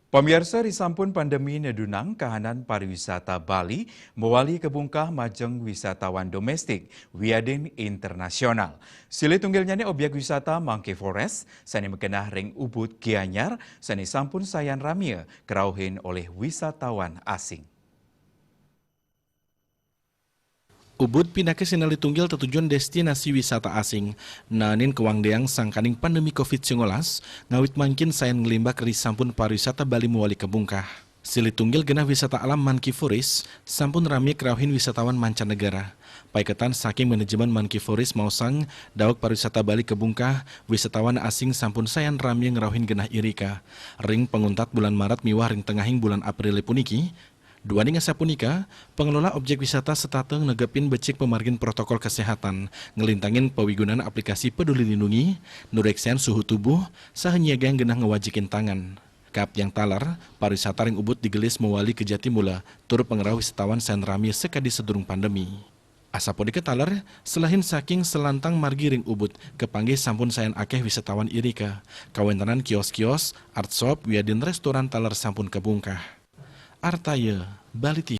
Pemirsa di sampun pandemi nedunang kahanan pariwisata Bali mewali kebungkah majeng wisatawan domestik wiadin internasional. Sili tunggilnya ni objek wisata Monkey Forest, sani mekenah ring Ubud Gianyar, sani sampun sayan ramia kerauhin oleh wisatawan asing. Ubud pindah ke Sinali Tunggil tertujuan destinasi wisata asing. Nanin kewangdeang sangkaning pandemi COVID-19, ngawit mangkin sayan ngelimbak keri sampun pariwisata Bali mewali kebungkah. Sili Tunggil genah wisata alam Monkey Forest, sampun rami kerauhin wisatawan mancanegara. Paiketan saking manajemen Monkey Forest mausang, dawak pariwisata Bali kebungkah, wisatawan asing sampun sayan rami ngerauhin genah irika. Ring penguntat bulan Maret miwah ring tengahing bulan April puniki, dua ning sapunika, pengelola objek wisata setateng negepin becik pemargin protokol kesehatan, ngelintangin pewigunan aplikasi Peduli Lindungi, nureksian suhu tubuh, sahenyagang genah ngewajikin tangan. Kap yang talar, pariwisata ring Ubud digelis mewali ke Jatimula, tur pengerah wisatawan sen rami sekadi sedurung pandemi. Asapodike talar, selain saking selantang margi ring Ubud, kepanggih sampun sayan akeh wisatawan irika, kawentanan kios-kios, art shop, wiadin restoran talar sampun kebungkah. Artaya, Bali TV.